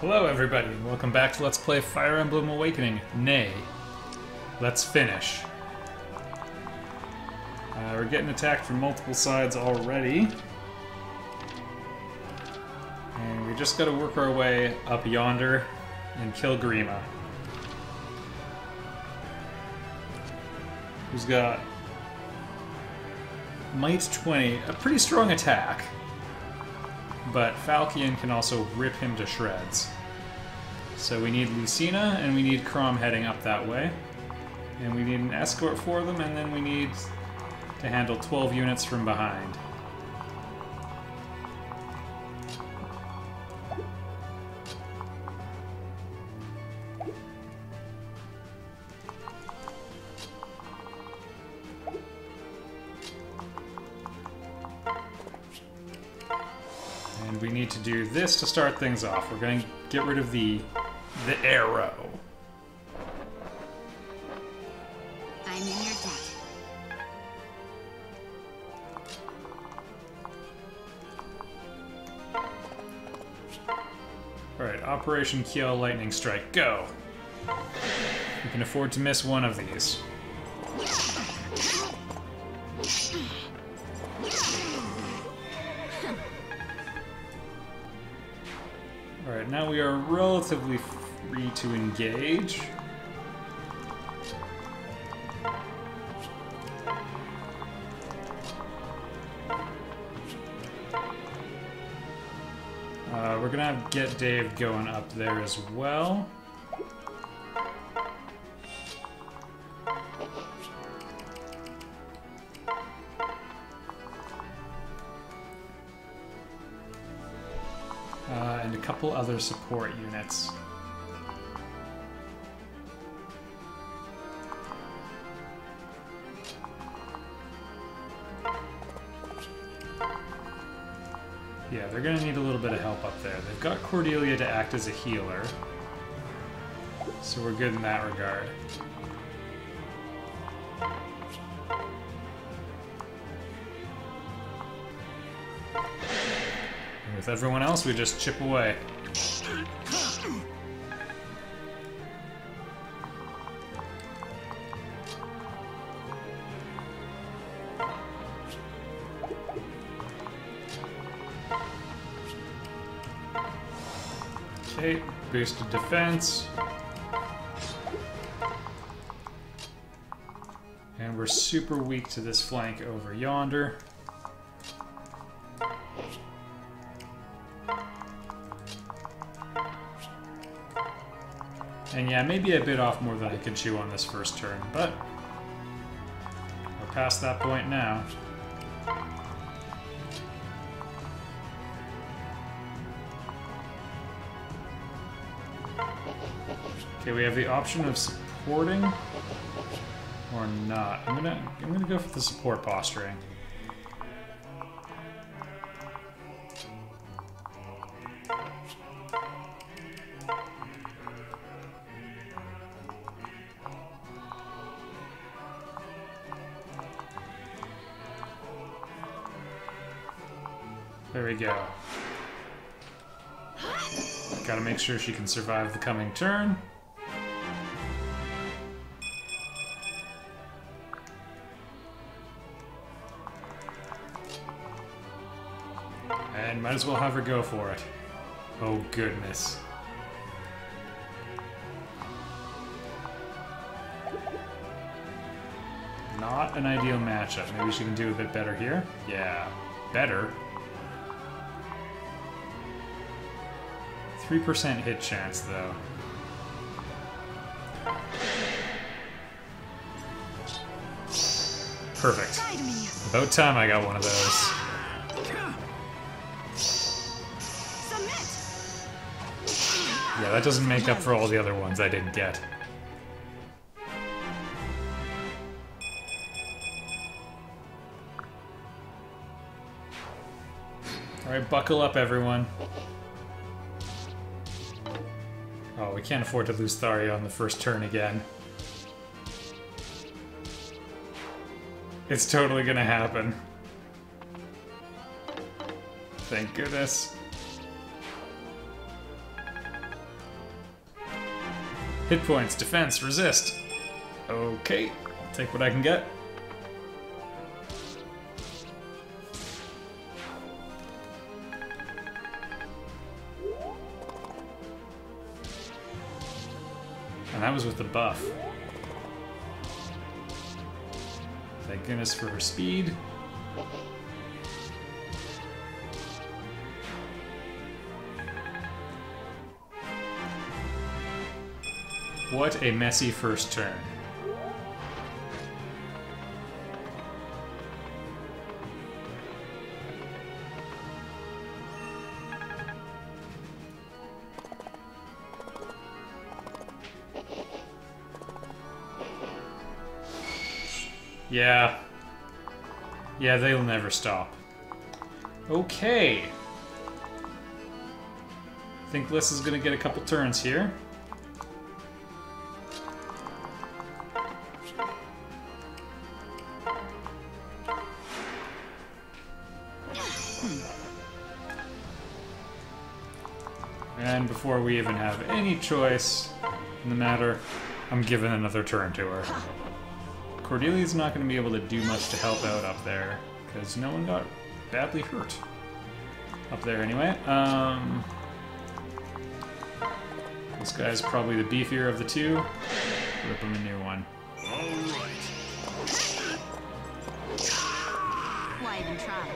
Hello everybody, and welcome back to Let's Play Fire Emblem Awakening. Nay, let's finish. We're getting attacked from multiple sides already. And we just gotta work our way up yonder and kill Grima. Who's got Might 20, a pretty strong attack. But Falkion can also rip him to shreds. So we need Lucina, and we need Crom heading up that way. And we need an escort for them, and then we need to handle 12 units from behind. And we need to do this to start things off. We're going to get rid of the arrow. I'm in your debt. Alright, Operation Kiel Lightning Strike, go! We can afford to miss one of these. Alright, now we are relatively free to engage. We're gonna have Get Dave going up there as well. And a couple other support units. Yeah, they're gonna need a little bit of help up there. They've got Cordelia to act as a healer, so we're good in that regard. And with everyone else, we just chip away. Okay, boosted defense. And we're super weak to this flank over yonder. And yeah, maybe I bit off more than I could chew on this first turn, but we're past that point now. Okay, we have the option of supporting or not. I'm gonna go for the support posturing. There we go. Gotta make sure she can survive the coming turn. And might as well have her go for it. Oh goodness. Not an ideal matchup. Maybe she can do a bit better here? Yeah, better. 3% hit chance, though. Perfect. About time I got one of those. Yeah, that doesn't make up for all the other ones I didn't get. Alright, buckle up, everyone. Oh, we can't afford to lose Tharia on the first turn again. It's totally gonna happen. Thank goodness. Hit points, defense, resist. Okay, I'll take what I can get. And that was with the buff. Thank goodness for her speed. What a messy first turn. Yeah. Yeah, they'll never stop. Okay. I think Liz is gonna get a couple turns here. And before we even have any choice in the matter, I'm giving another turn to her. Cordelia's not going to be able to do much to help out up there, because no one got badly hurt up there anyway. This guy's probably the beefier of the two. Rip him a new one. Why even try?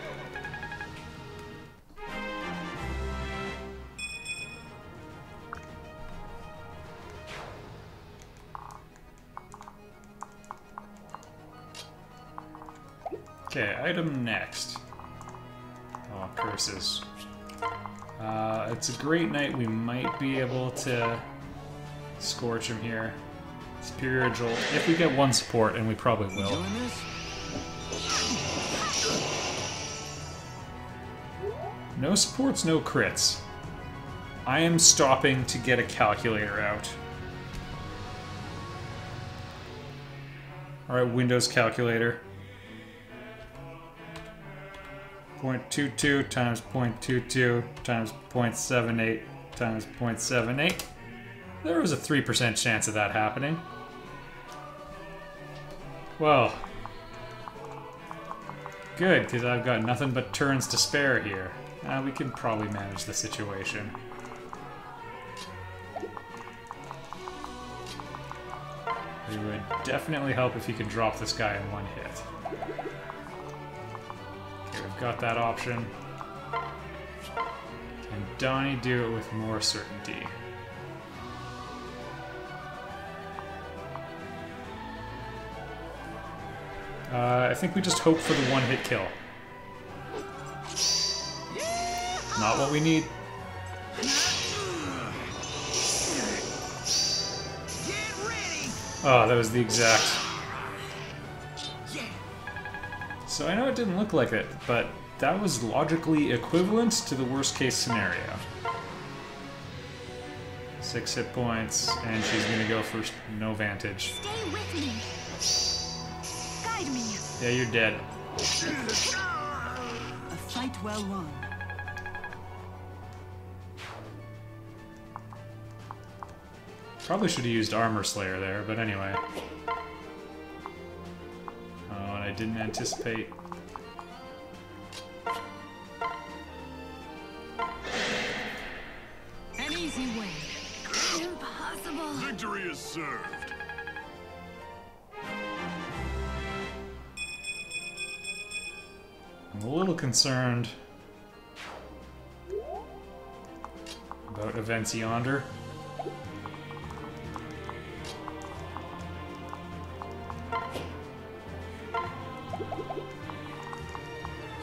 Okay, item next. Oh, curses. It's a great night. We might be able to scorch him here. Superior Jolt. If we get one support, and we probably will. No supports, no crits. I am stopping to get a calculator out. Alright, Windows calculator. 0.22 times 0.22 times 0.78 times 0.78. There was a 3% chance of that happening. Well, good, because I've got nothing but turns to spare here. We can probably manage the situation. It would definitely help if you could drop this guy in one hit. Okay, we've got that option. Can Donnie do it with more certainty? I think we just hope for the one-hit kill. Not what we need. Oh, that was the exact... So I know it didn't look like it, but that was logically equivalent to the worst-case scenario. 6 hit points, and she's gonna go for no vantage. Stay with me. Guide me. Yeah, you're dead. A fight well won. Probably should have used Armor Slayer there, but anyway. Oh, and I didn't anticipate. An easy way. Impossible. Victory is served. I'm a little concerned about events yonder.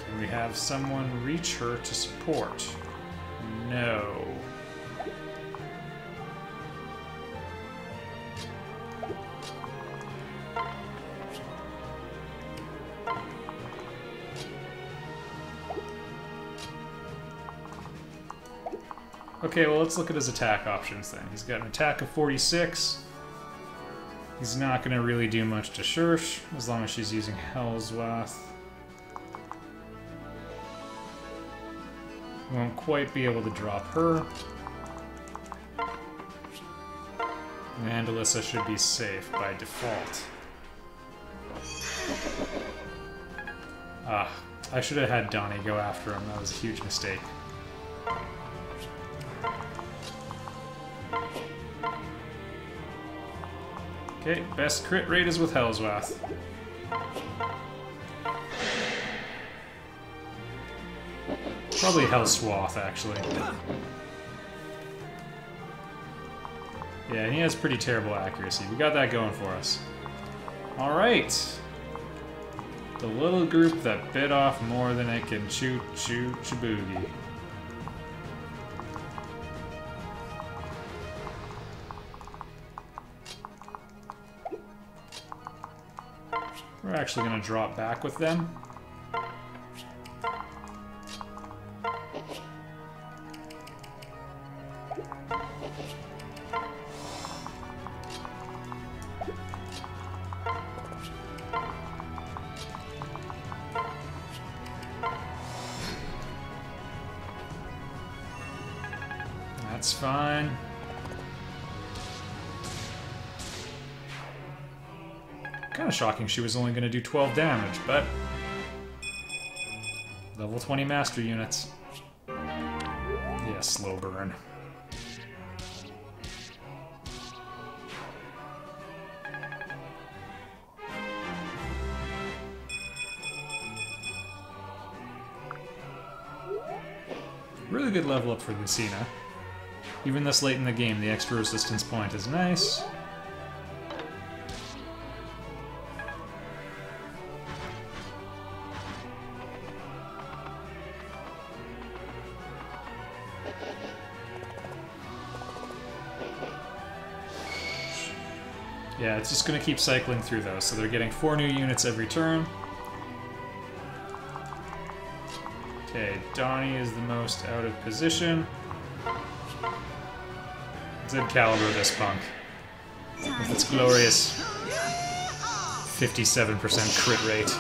Can we have someone reach her to support? No. Okay, well, let's look at his attack options then. He's got an attack of 46. He's not going to really do much to Shursh, as long as she's using Hell's Wrath. Won't quite be able to drop her. And Alyssa should be safe by default. Ah, I should have had Donnie go after him. That was a huge mistake. Okay, best crit rate is with Hell's Wrath. Probably Hell's Swath, actually. Yeah, and he has pretty terrible accuracy. We got that going for us. Alright. The little group that bit off more than it can chew chaboogie. We're actually going to drop back with them. That's fine. Kind of shocking she was only going to do 12 damage, but level 20 master units. Yeah, slow burn. Really good level up for Lucina. Even this late in the game, the extra resistance point is nice. Yeah, it's just going to keep cycling through those, so they're getting 4 new units every turn. Okay, Donnie is the most out of position. Zed Caliber this punk. With its glorious 57% crit rate.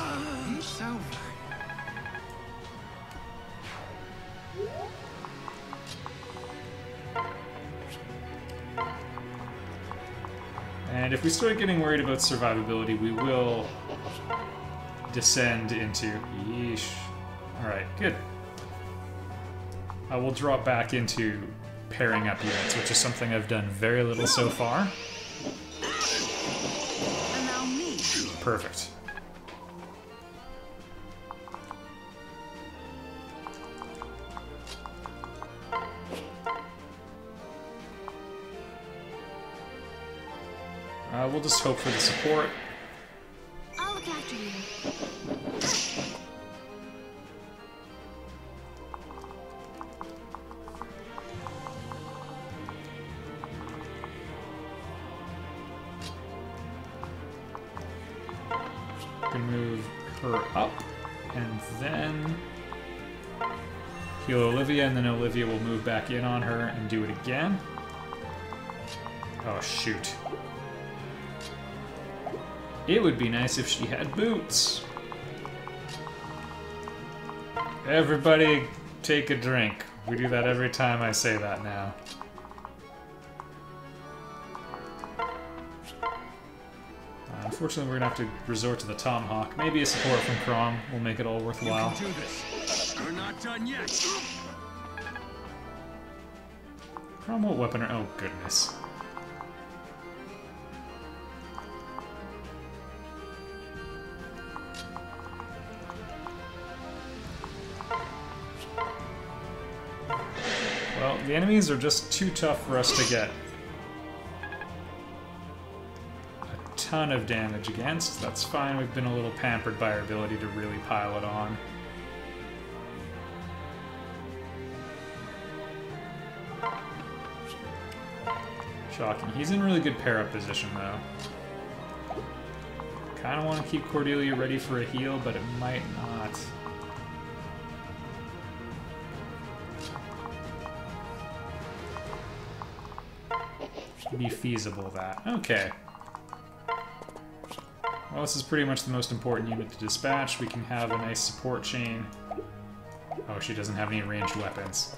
And if we start getting worried about survivability, we will descend into... Yeesh. Alright, good. I will drop back into pairing up units, which is something I've done very little so far. Allow me. Perfect. We'll just hope for the support. I'll look after you. Can move her up, and then heal Olivia, and then Olivia will move back in on her and do it again. Oh, shoot. It would be nice if she had boots. Everybody take a drink. We do that every time I say that now. Unfortunately, we're gonna have to resort to the Tomahawk. Maybe a support from Crom will make it all worthwhile. You can do this. You're not done yet. Crom, what weapon are... Oh, goodness. Well, the enemies are just too tough for us to get a ton of damage against. That's fine, we've been a little pampered by our ability to really pile it on. Shocking. He's in really good pair-up position, though. Kinda want to keep Cordelia ready for a heal, but it might not. Be feasible, that. Okay. Well, this is pretty much the most important unit to dispatch. We can have a nice support chain. Oh, she doesn't have any ranged weapons.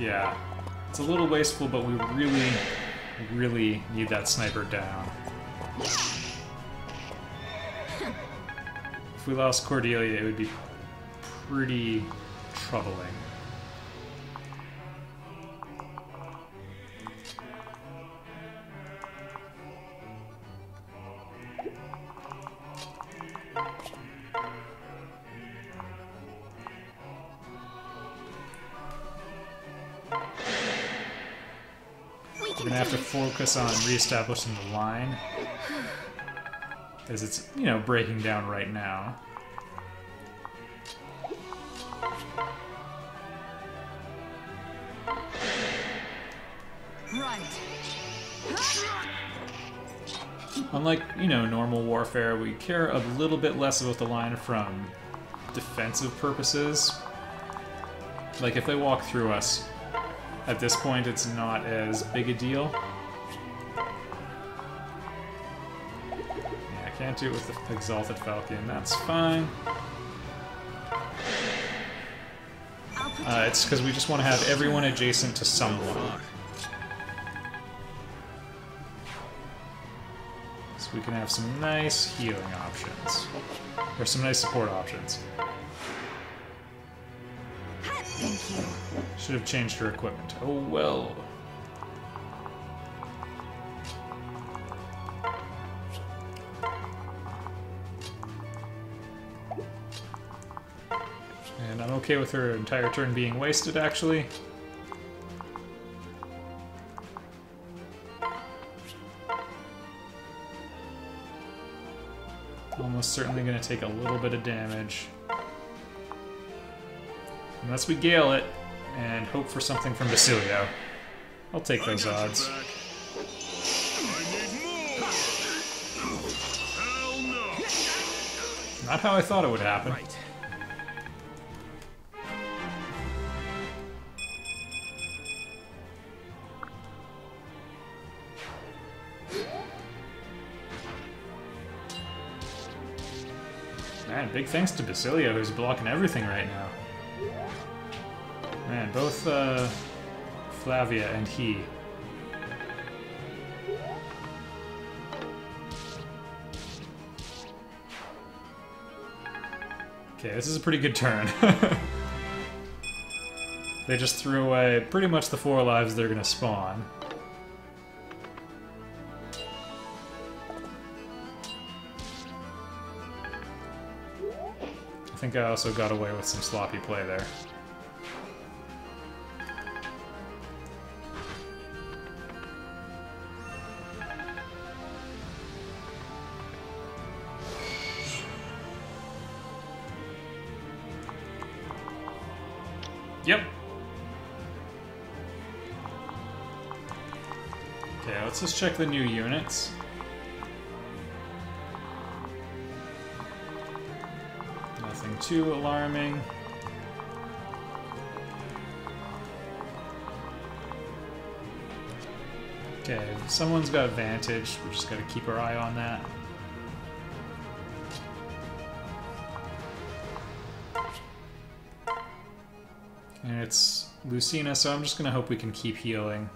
Yeah. It's a little wasteful, but we really, really need that sniper down. If we lost Cordelia, it would be pretty troubling. We're gonna have to focus on reestablishing the line, because it's, you know, breaking down right now. Right. Unlike, you know, normal warfare, we care a little bit less about the line from defensive purposes. Like, if they walk through us, at this point it's not as big a deal. Yeah, I can't do it with the Exalted Falcon, that's fine. It's because we just want to have everyone adjacent to someone. So we can have some nice healing options. Or some nice support options. Thank you. Should have changed her equipment. Oh well. And I'm okay with her entire turn being wasted, actually. Almost certainly going to take a little bit of damage. Unless we gale it and hope for something from Basilio. I'll take those odds. Not how I thought it would happen. Right. Man, big thanks to Basilio, who's blocking everything right now. Man, both Flavia and he. Okay, this is a pretty good turn. They just threw away pretty much the 4 lives they're gonna spawn. I think I also got away with some sloppy play there. Yep. Okay, let's just check the new units. Nothing too alarming. Okay, someone's got advantage. We just gotta keep our eye on that. And it's Lucina, so I'm just gonna hope we can keep healing.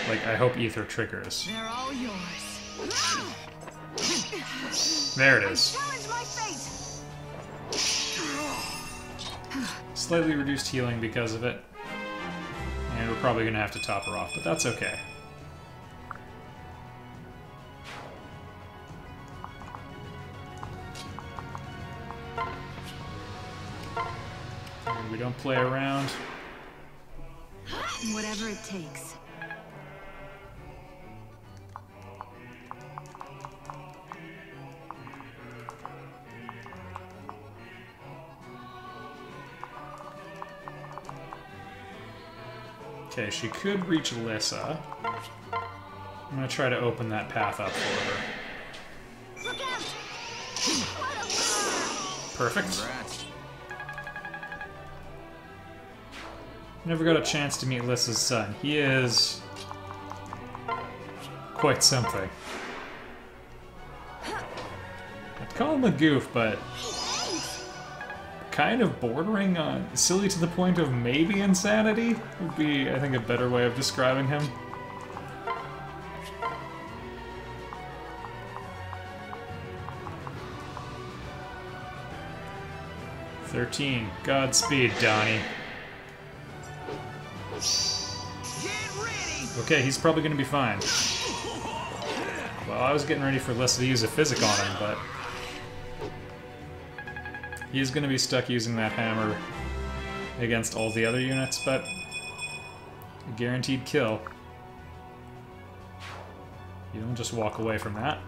Like, I hope Ether triggers. They're all yours. There it is. Challenge my fate. Slightly reduced healing because of it. And we're probably gonna have to top her off, but that's okay. We don't play around. Whatever it takes. Okay, she could reach Alyssa. I'm gonna try to open that path up for her. Look out! Perfect. Congrats. Never got a chance to meet Alyssa's son. He is quite something. I'd call him a goof, but kind of bordering on silly to the point of maybe insanity would be, I think, a better way of describing him. "13. Godspeed, Donnie." Okay, he's probably gonna be fine. Well, I was getting ready for Les to use a physic on him, but he's gonna be stuck using that hammer against all the other units, but a guaranteed kill. You don't just walk away from that.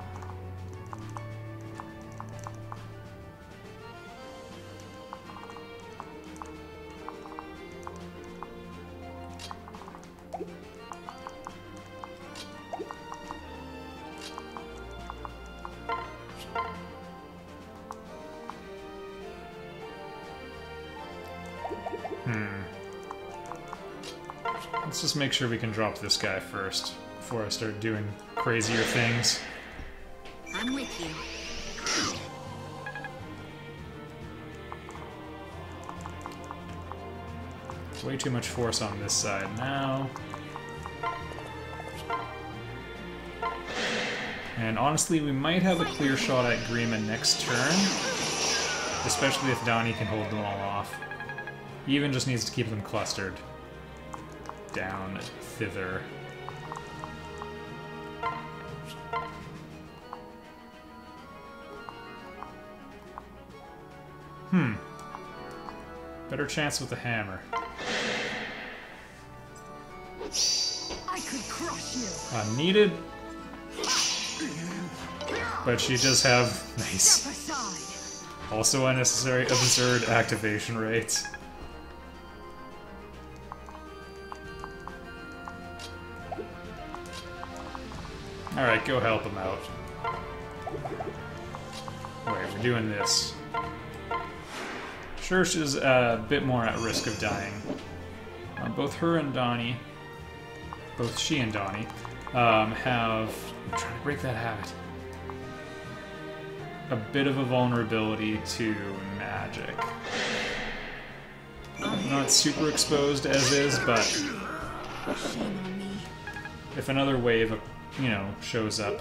Let's just make sure we can drop this guy first, before I start doing crazier things. I'm with you. Way too much force on this side now. And honestly, we might have a clear shot at Grima next turn, especially if Donnie can hold them all off. He even just needs to keep them clustered down thither. Better chance with the hammer. I could crush you. Unneeded. But she does have... Nice. Step aside. Also unnecessary, absurd activation rates. Alright, go help him out. Wait, we're doing this. Church is a bit more at risk of dying. Both her and Donnie, both she and Donnie, have... I'm trying to break that habit. A bit of a vulnerability to magic. Not super exposed as is, but Shame on me. if another wave, you know, shows up,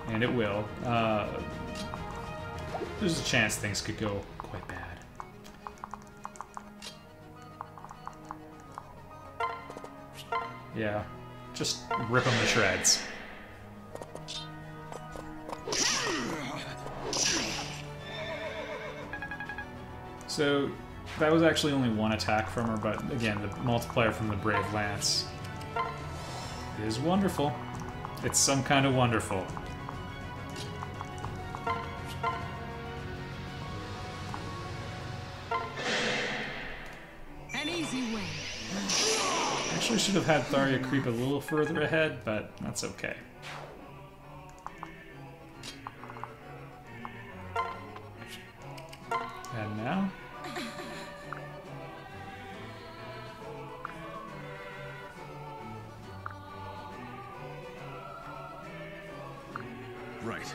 and it will, there's a chance things could go quite bad. Yeah, just rip them to shreds. So, that was actually only one attack from her, but again, the multiplier from the Brave Lance is wonderful. It's some kind of wonderful. An easy win. Actually should have had Tharia creep a little further ahead, but that's okay. And now? Right.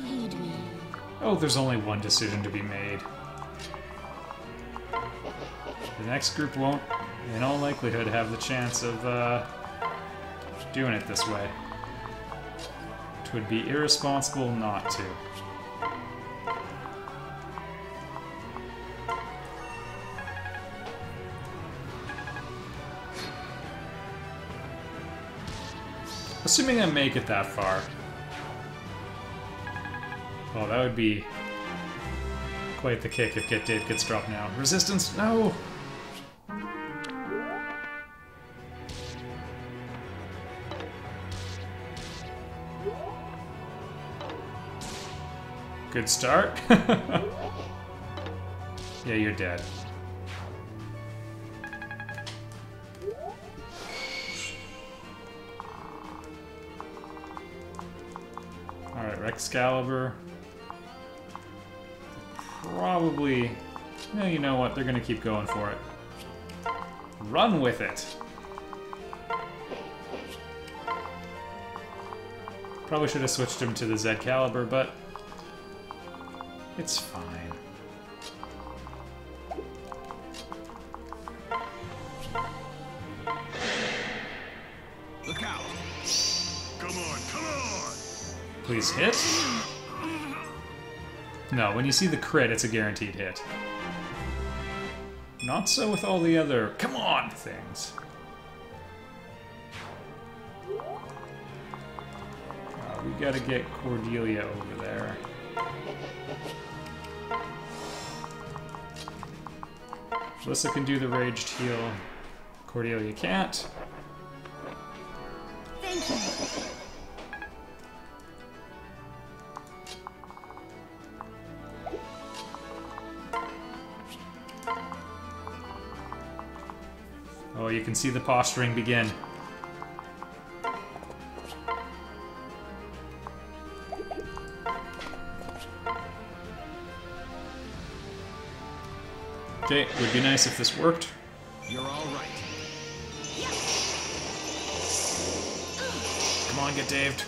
Heed me. Oh, there's only one decision to be made. The next group won't, in all likelihood, have the chance of doing it this way. It would be irresponsible not to. Assuming I make it that far. Oh, that would be quite the kick if Get Dave gets dropped now. Resistance, no! Good start. Yeah, you're dead. Alright, Excalibur. Probably... No, you know what? They're gonna keep going for it. Run with it! Probably should have switched him to the Z caliber, but it's fine. Look out! Come on, come on! Please hit. No, when you see the crit, it's a guaranteed hit. Not so with all the other "come on" things. We gotta get Cordelia over there. Alyssa can do the raged heal. Cordelia can't. Thank you. Oh, you can see the posturing begin. Okay, would be nice if this worked. You're all right. Come on, get Daved.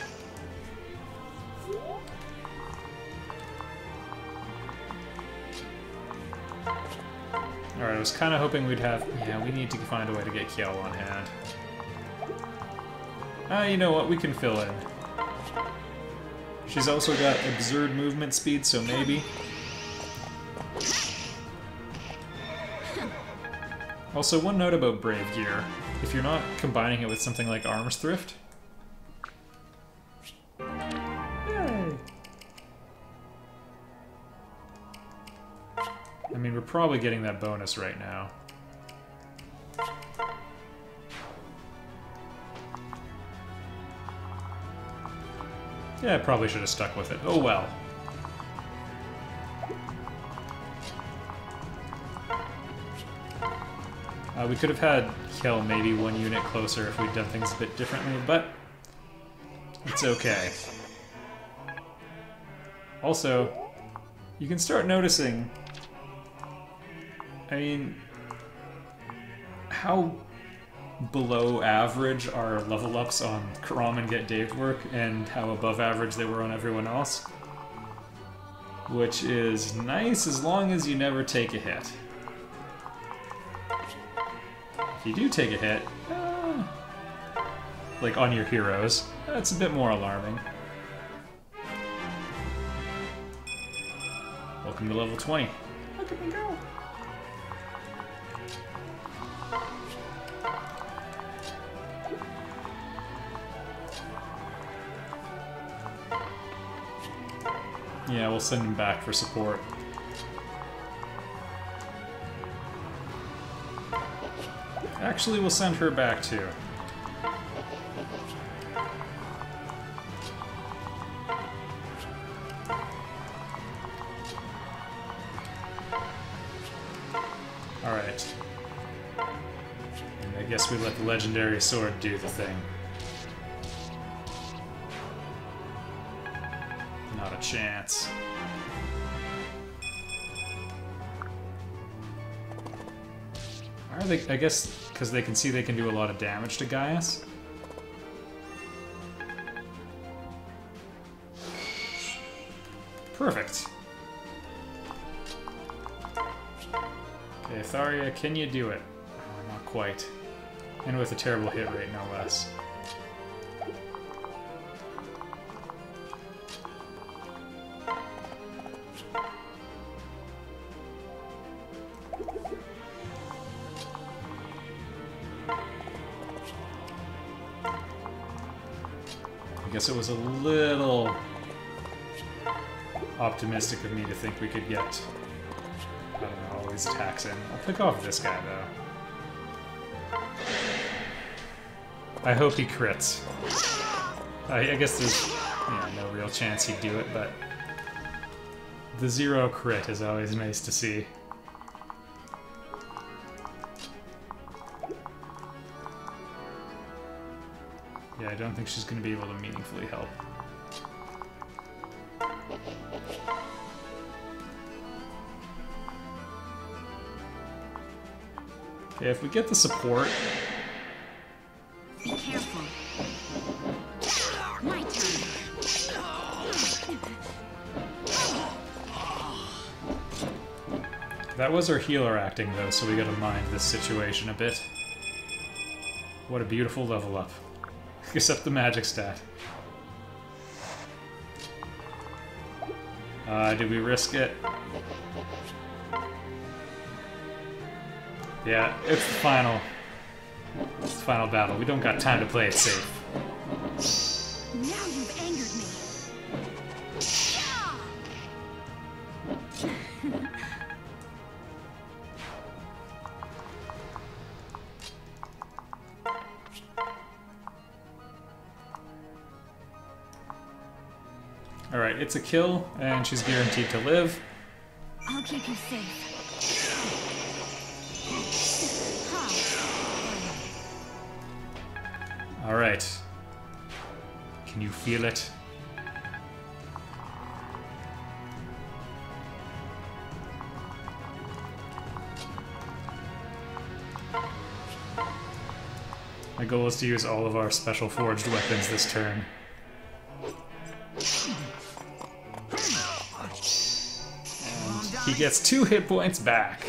Alright, I was kind of hoping we'd have... Yeah, we need to find a way to get Kiel on hand. You know what? We can fill in. She's also got absurd movement speed, so maybe. Also, one note about Brave Gear. If you're not combining it with something like Arms Thrift... Yay! I mean, we're probably getting that bonus right now. Yeah, I probably should have stuck with it. Oh well. We could have had Kill maybe one unit closer if we'd done things a bit differently, but it's okay. Also, you can start noticing, I mean, how below average our level ups on Karam and Get Daved work, and how above average they were on everyone else. Which is nice as long as you never take a hit. If you do take a hit, like on your heroes, that's a bit more alarming. Welcome to level 20. Look at me go! Yeah, we'll send him back for support. Actually, we'll send her back too. Alright. And I guess we let the legendary sword do the thing. Not a chance. Are they? I guess because they can see they can do a lot of damage to Gaius. Perfect. Okay, Tharia, can you do it? Oh, not quite. And with a terrible hit rate, no less. I guess it was a little optimistic of me to think we could get, I don't know, all these attacks in. I'll pick off this guy, though. I hope he crits. I guess there's no real chance he'd do it, but the 0 crit is always nice to see. Yeah, I don't think she's going to be able to meaningfully help. Okay, if we get the support... Be careful. My turn. That was our healer acting, though, so we gotta mind this situation a bit. What a beautiful level up. Except the magic stat. Did we risk it? Yeah, it's the final. It's the final battle. We don't got time to play it safe. Now you've angered me. Alright, it's a kill, and she's guaranteed to live. I'll keep you safe. Alright. Can you feel it? My goal is to use all of our special forged weapons this turn. He gets 2 hit points back.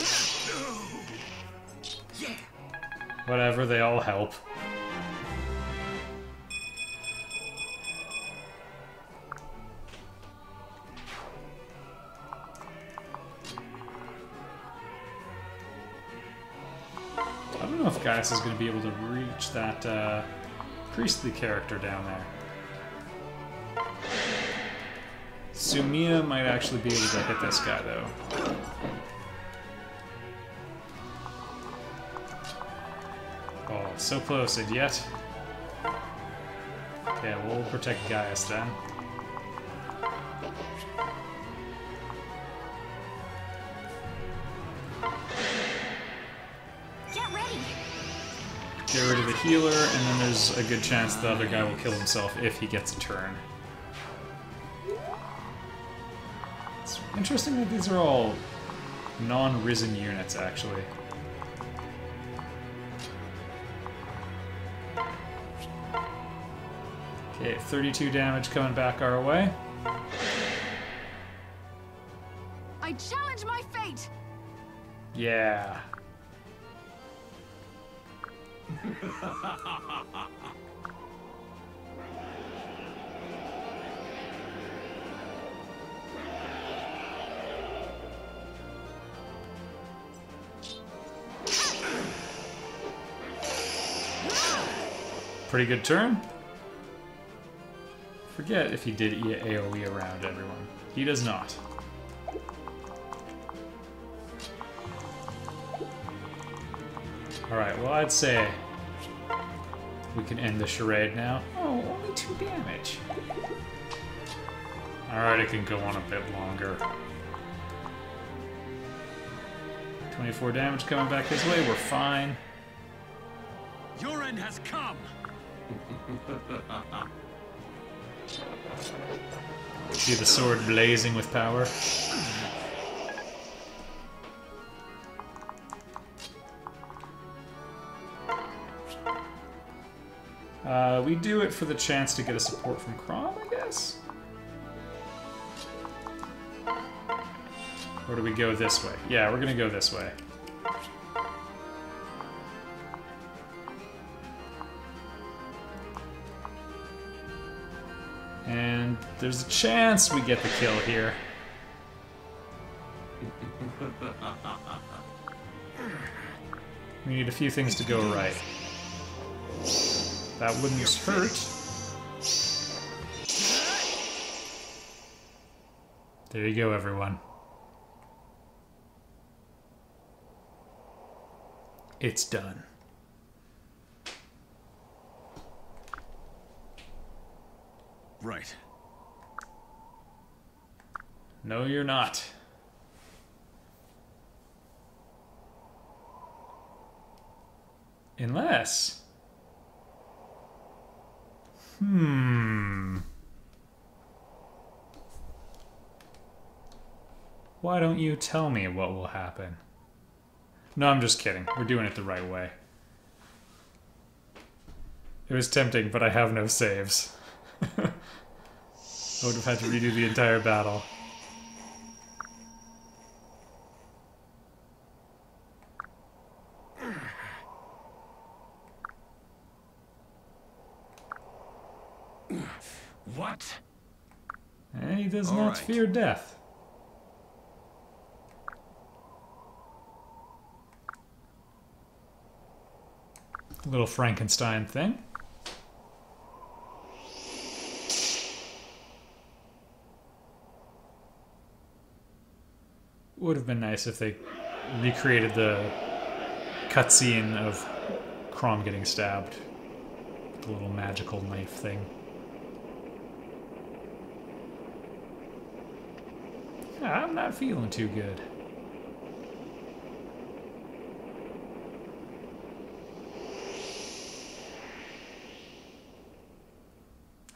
Whatever, they all help. I don't know if Gaius is going to be able to reach that priestly character down there. Sumia might actually be able to hit this guy, though. Oh, so close, and yet. Okay, we'll protect Gaius then. Get ready. Get rid of the healer, and then there's a good chance the other guy will kill himself if he gets a turn. It's interesting that these are all non-risen units, actually. Okay, 32 damage coming back our way. I challenge my fate. Yeah. Pretty good turn. Forget if he did AoE around everyone. He does not. Alright, well I'd say we can end the charade now. Oh, only 2 damage. Alright, it can go on a bit longer. 24 damage coming back his way, we're fine. Your end has come. See the sword blazing with power. We do it for the chance to get a support from Crom, I guess? Or do we go this way? Yeah, we're gonna go this way. And there's a chance we get the kill here. We need a few things to go right. That wouldn't hurt. There you go, everyone. It's done. Right. No, you're not. Unless... Why don't you tell me what will happen? No, I'm just kidding. We're doing it the right way. It was tempting, but I have no saves. I would have had to redo the entire battle. What? And he does All not right. fear death. Little Frankenstein thing. Would have been nice if they recreated the cutscene of Crom getting stabbed. The little magical knife thing. I'm not feeling too good.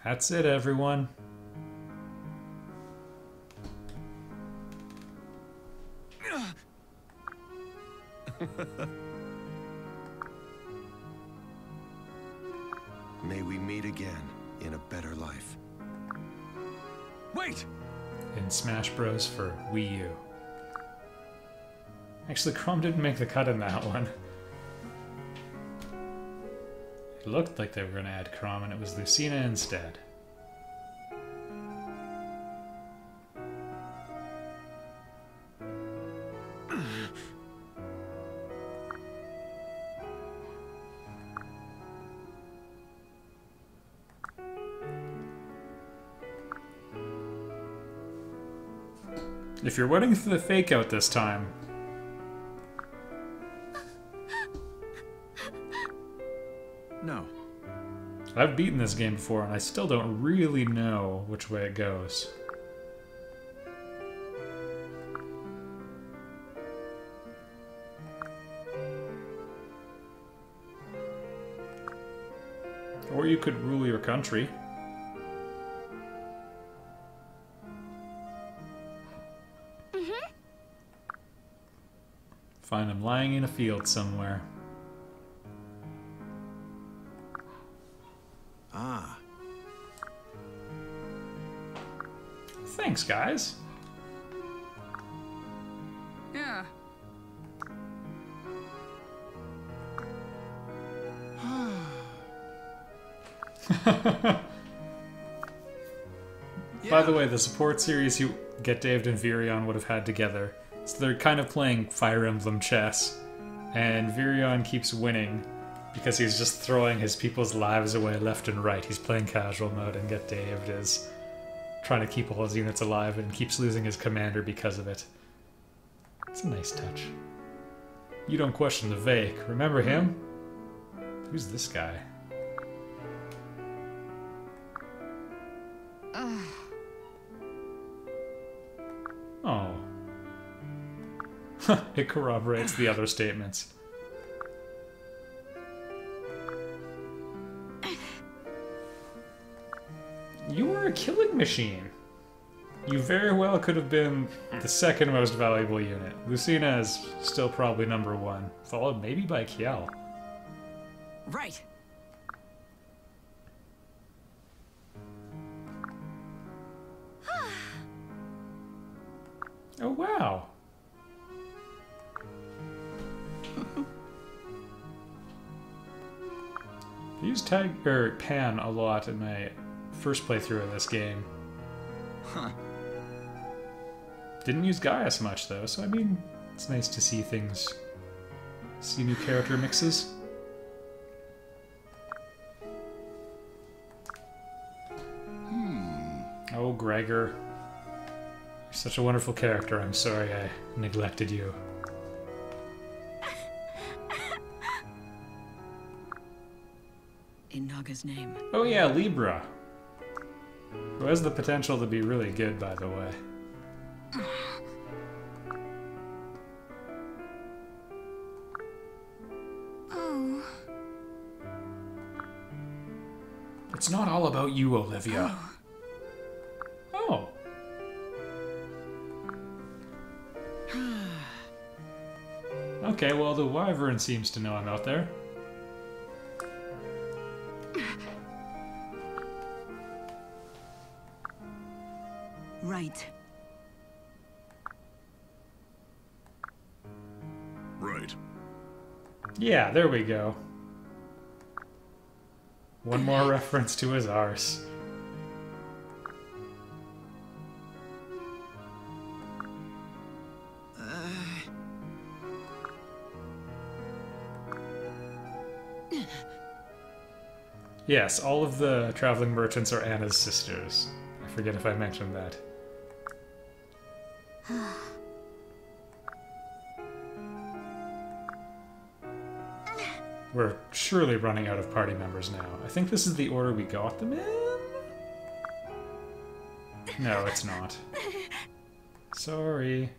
That's it, everyone. May we meet again in a better life. Wait! In Smash Bros. For Wii U. Actually, Chrome didn't make the cut in that one. It looked like they were going to add Chrome, and it was Lucina instead. If you're waiting for the fake out this time, No. I've beaten this game before and I still don't really know which way it goes. Or you could rule your country. Find him lying in a field somewhere. Ah. Thanks, guys. Yeah. By the way, the support series you Get Daved and Virion would have had together. So they're kind of playing Fire Emblem chess. And Virion keeps winning because he's just throwing his people's lives away left and right. He's playing casual mode, and Get Daved is trying to keep all his units alive and keeps losing his commander because of it. It's a nice touch. You don't question the Vake. Remember him? Who's this guy? Oh. It corroborates the other statements. You were a killing machine. You very well could have been the second most valuable unit. Lucina is still probably number one, followed maybe by Kiel. Right. Oh wow. I used Pan a lot in my first playthrough of this game. Huh. Didn't use Gaius much though, so I mean, it's nice to see things, see new character mixes. Oh, Gregor. You're such a wonderful character. I'm sorry I neglected you. In Naga's name. Oh yeah, Libra. Who has the potential to be really good, by the way. Oh. It's not all about you, Olivia. Oh. Okay, well, the Wyvern seems to know I'm out there. Right. Right. Yeah, there we go. One more reference to his arse. Yes, all of the traveling merchants are Anna's sisters. I forget if I mentioned that. We're surely running out of party members now. I think this is the order we got them in? No, it's not. Sorry.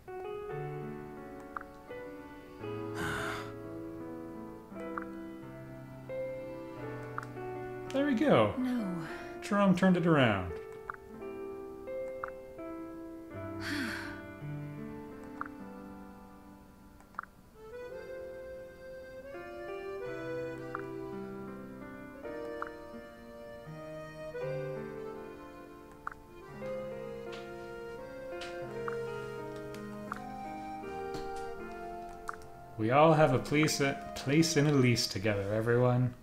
There we go. No. Jerome turned it around. We all have a place in a lease together, everyone.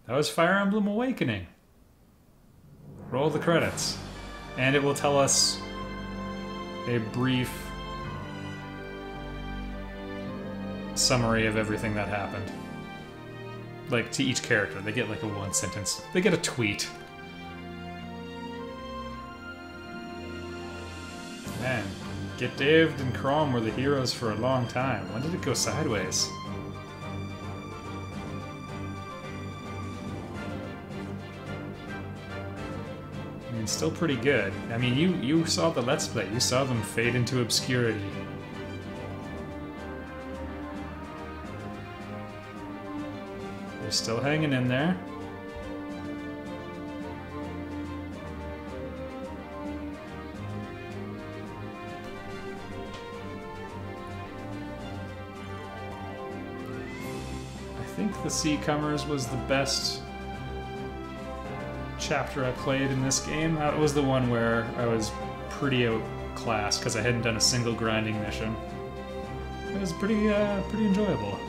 That was Fire Emblem Awakening. Roll the credits. And it will tell us a brief summary of everything that happened. Like, to each character. They get like a one sentence. They get a tweet. Man, Get Daved and Crom were the heroes for a long time. When did it go sideways? I mean, still pretty good. I mean, you saw the Let's Play. You saw them fade into obscurity. They're still hanging in there. I think the Seacomers was the best chapter I played in this game. That was the one where I was pretty outclassed because I hadn't done a single grinding mission. It was pretty enjoyable.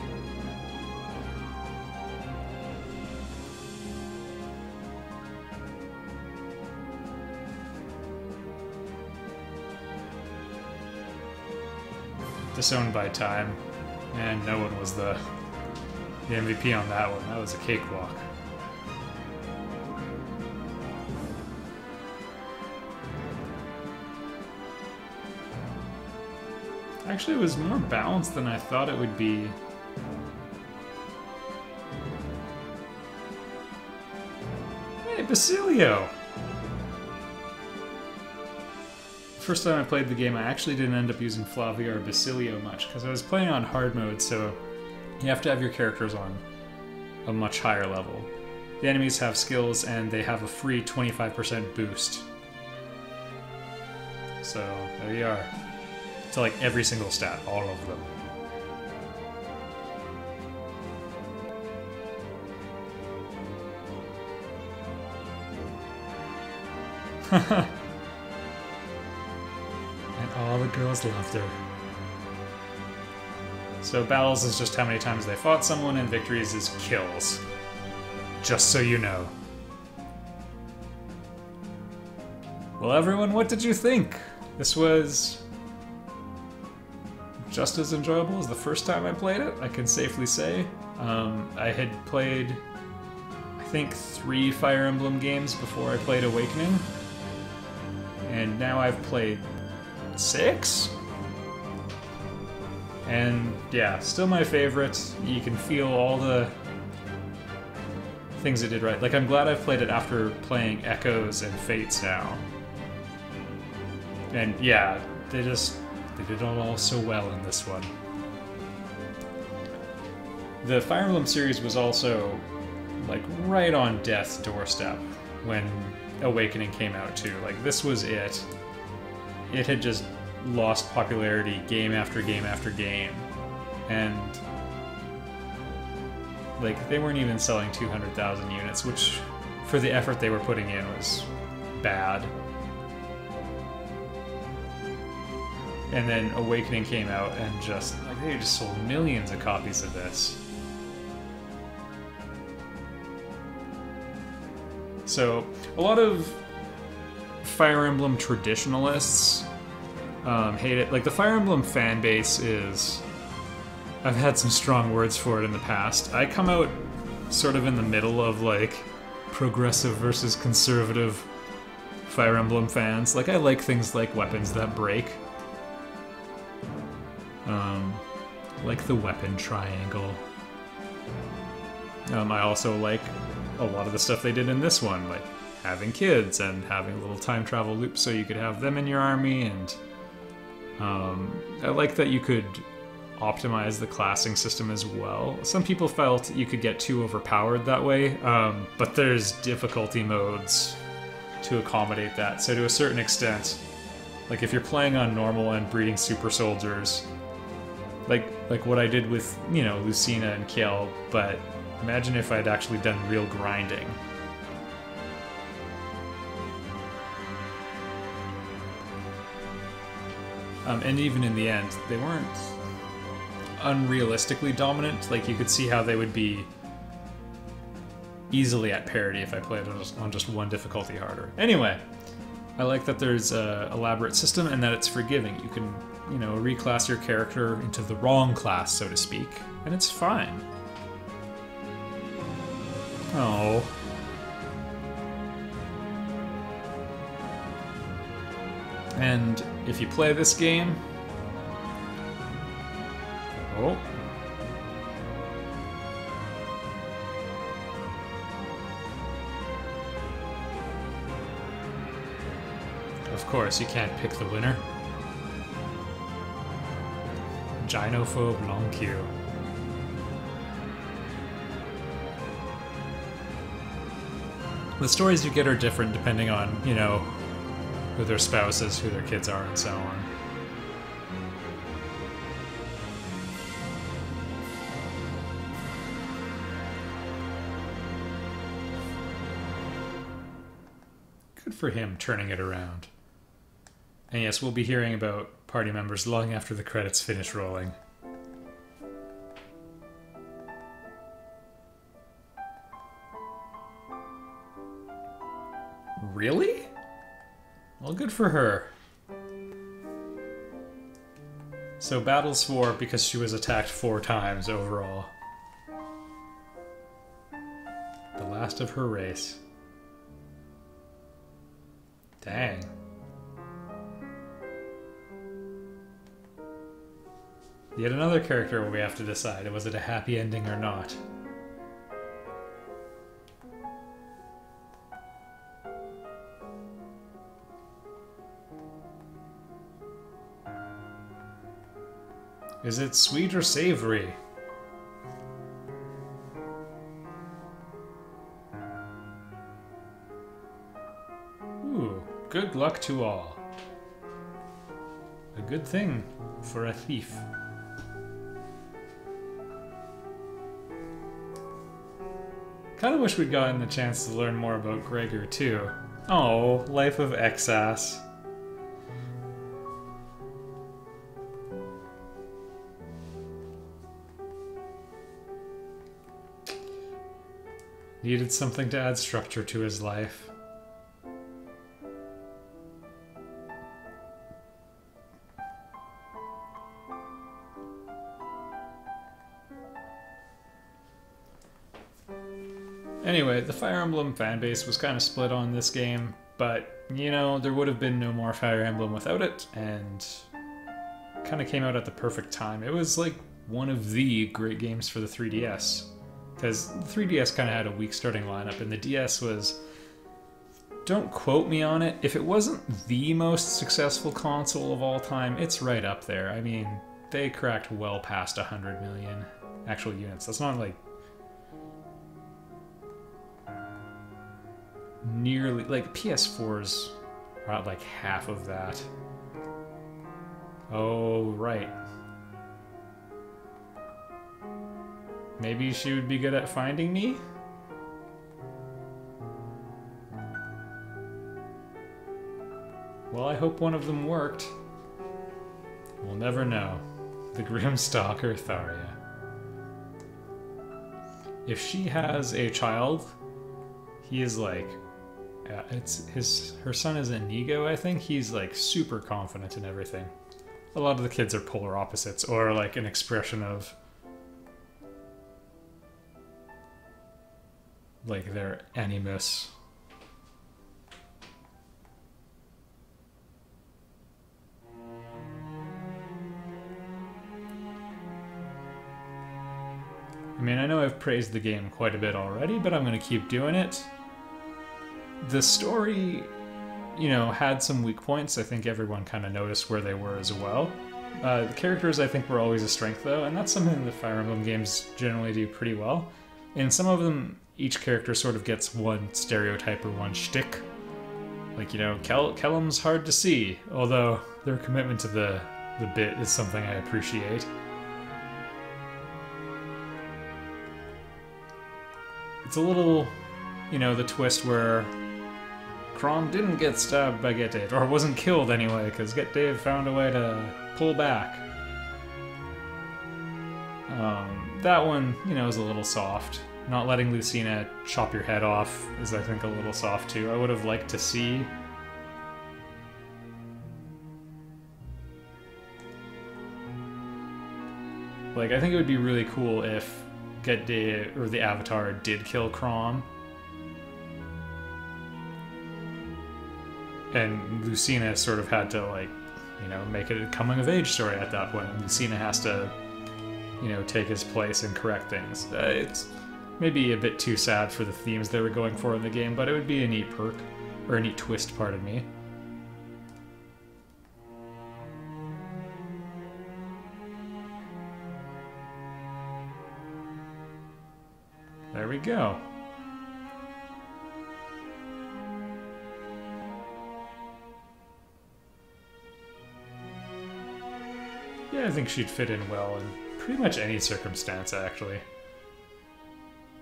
Disowned by Time, and no one was the MVP on that one. That was a cakewalk. Actually, it was more balanced than I thought it would be. Hey, Basilio! First time I played the game, I actually didn't end up using Flavia or Basilio much, because I was playing on hard mode, so you have to have your characters on a much higher level. The enemies have skills, and they have a free 25% boost. So, there you are. To like every single stat, all of them. And all the girls loved her. So battles is just how many times they fought someone, and victories is kills. Just so you know. Well, everyone, what did you think? This was just as enjoyable as the first time I played it, I can safely say. I had played, I think, 3 Fire Emblem games before I played Awakening. And now I've played 6? And yeah, still my favorite. You can feel all the things it did right. Like, I'm glad I've played it after playing Echoes and Fates now. And yeah, they did it all so well in this one. The Fire Emblem series was also, like, right on death's doorstep when Awakening came out too. Like, this was it. It had just lost popularity game after game after game. And like, they weren't even selling 200,000 units, which for the effort they were putting in was bad. And then Awakening came out and just, like, they just sold millions of copies of this. So, a lot of Fire Emblem traditionalists hate it. Like, the Fire Emblem fan base is... I've had some strong words for it in the past. I come out sort of in the middle of like progressive versus conservative Fire Emblem fans. Like, I like things like weapons that break. Like the weapon triangle. I also like a lot of the stuff they did in this one, like having kids and having a little time travel loop so you could have them in your army, and I like that you could optimize the classing system as well. Some people felt you could get too overpowered that way, but there's difficulty modes to accommodate that. So to a certain extent, like if you're playing on normal and breeding super soldiers, like what I did with, you know, Lucina and Kiel, but imagine if I'd actually done real grinding. And even in the end, they weren't unrealistically dominant. Like, you could see how they would be easily at parity if I played on just one difficulty harder. Anyway, I like that there's an elaborate system and that it's forgiving. You can, you know, reclass your character into the wrong class, so to speak, and it's fine. Oh. And if you play this game... Oh. Of course, you can't pick the winner. Gynophobe Long Q. The stories you get are different depending on, you know, who their spouse is, who their kids are, and so on. Good for him turning it around. And yes, we'll be hearing about party members long after the credits finish rolling. Really? Well, good for her. So battles 4 because she was attacked 4 times overall. The last of her race. Dang. Yet another character where we have to decide, was it a happy ending or not? Is it sweet or savory? Ooh, good luck to all. A good thing for a thief. Kinda wish we'd gotten the chance to learn more about Gregor too. Oh, Life of Exas. Needed something to add structure to his life. Anyway, the Fire Emblem fanbase was kind of split on this game, but, you know, there would have been no more Fire Emblem without it, and kind of came out at the perfect time. It was like one of the great games for the 3DS. Because the 3DS kind of had a weak starting lineup, and the DS was... Don't quote me on it. If it wasn't the most successful console of all time, it's right up there. I mean, they cracked well past 100 million actual units. That's not like... nearly... Like, PS4s are at like half of that. Oh, right. Maybe she would be good at finding me? Well, I hope one of them worked. We'll never know. The Grim Stalker Tharia. If she has a child, he is like... her son is Inigo, I think. He's like super confident in everything. A lot of the kids are polar opposites, or like an expression of... like their animus. I mean, I know I've praised the game quite a bit already, but I'm going to keep doing it. The story, you know, had some weak points. I think everyone kind of noticed where they were as well. The characters, I think, were always a strength, though, and that's something the Fire Emblem games generally do pretty well. In some of them, each character sort of gets one stereotype or one shtick. Like, you know, Kellum's hard to see, although their commitment to the bit is something I appreciate. It's a little, you know, the twist where Chrom didn't get stabbed by Get Dave, or wasn't killed anyway, because Get Dave found a way to pull back. That one, you know, is a little soft. Not letting Lucina chop your head off is, I think, a little soft too. I would have liked to see... Like, I think it would be really cool if Get Dave, or the Avatar, did kill Chrom. And Lucina sort of had to, like, you know, make it a coming-of-age story at that point. And Lucina has to, you know, take his place and correct things. It's maybe a bit too sad for the themes they were going for in the game, but it would be a neat perk, or a neat twist, pardon me. There we go. Yeah, I think she'd fit in well in pretty much any circumstance, actually.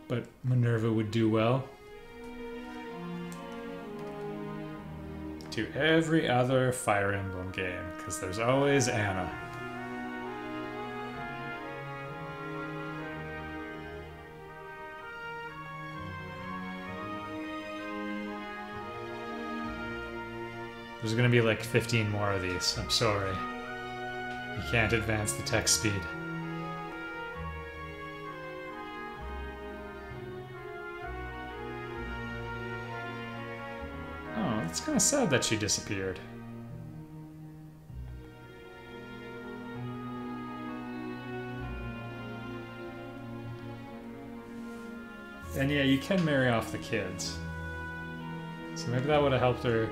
But Minerva would do well. To every other Fire Emblem game, because there's always Anna. There's gonna be like 15 more of these, I'm sorry. You can't advance the text speed. Oh, it's kind of sad that she disappeared. And yeah, you can marry off the kids. So maybe that would have helped her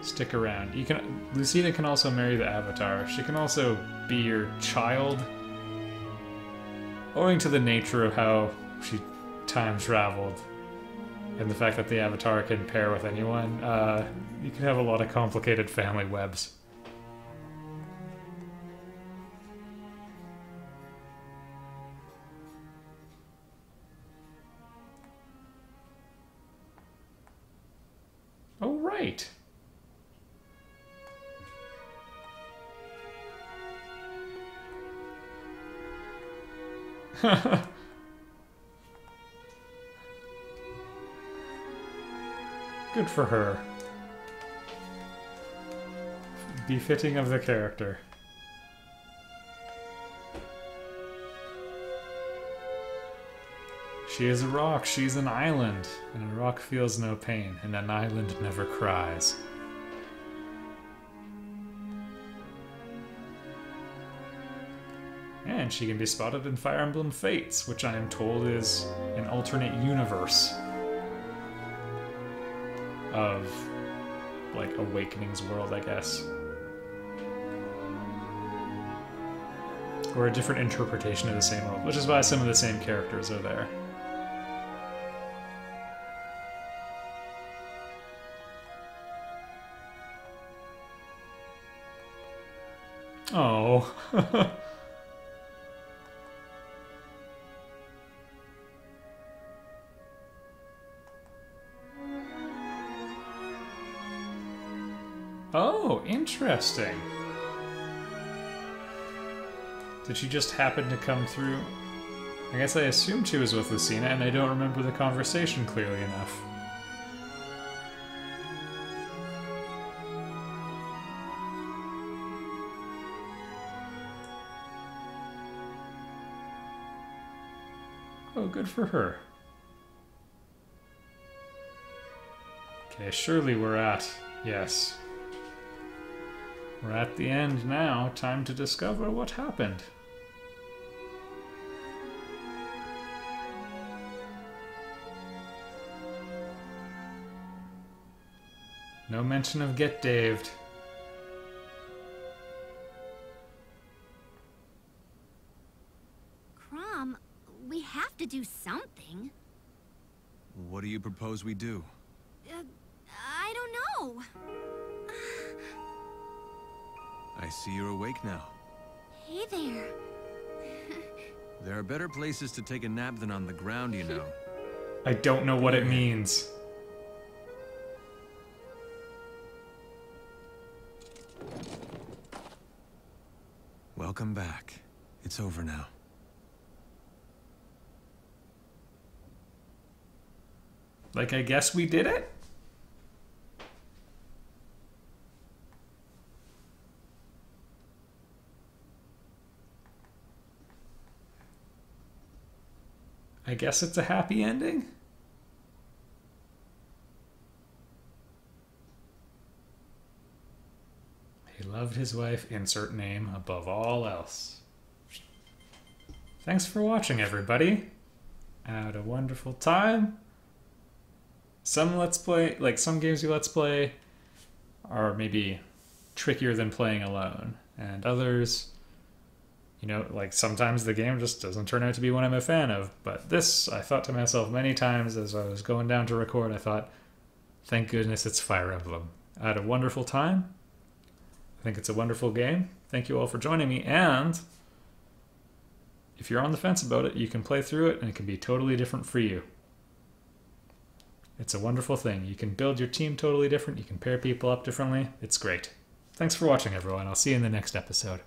stick around. You can. Lucina can also marry the Avatar. She can also be your child. Owing to the nature of how she time traveled and the fact that the Avatar can pair with anyone, you can have a lot of complicated family webs. Oh, right. Good for her. Befitting of the character. She is a rock, she's an island, and a rock feels no pain, and an island never cries. And she can be spotted in Fire Emblem Fates, which I am told is an alternate universe of, like, Awakening's world, I guess. Or a different interpretation of the same world, which is why some of the same characters are there. Oh. Oh, interesting. Did she just happen to come through? I guess I assumed she was with Lucina, and I don't remember the conversation clearly enough. Oh, good for her. Okay, surely we're at... Yes. We're at the end now. Time to discover what happened. No mention of get Daved. Crom, we have to do something. What do you propose we do? I don't know. I see you're awake now. Hey there. There are better places to take a nap than on the ground, you know. I don't know what it means. Welcome back. It's over now. Like, I guess we did it? I guess it's a happy ending? He loved his wife, insert name, above all else. Thanks for watching, everybody. Had a wonderful time. Some Let's Play, like some games you Let's Play, are maybe trickier than playing alone. And others, you know, like sometimes the game just doesn't turn out to be one I'm a fan of. But this, I thought to myself many times as I was going down to record, I thought, thank goodness it's Fire Emblem. I had a wonderful time. I think it's a wonderful game. Thank you all for joining me. And if you're on the fence about it, you can play through it and it can be totally different for you. It's a wonderful thing. You can build your team totally different. You can pair people up differently. It's great. Thanks for watching, everyone. I'll see you in the next episode.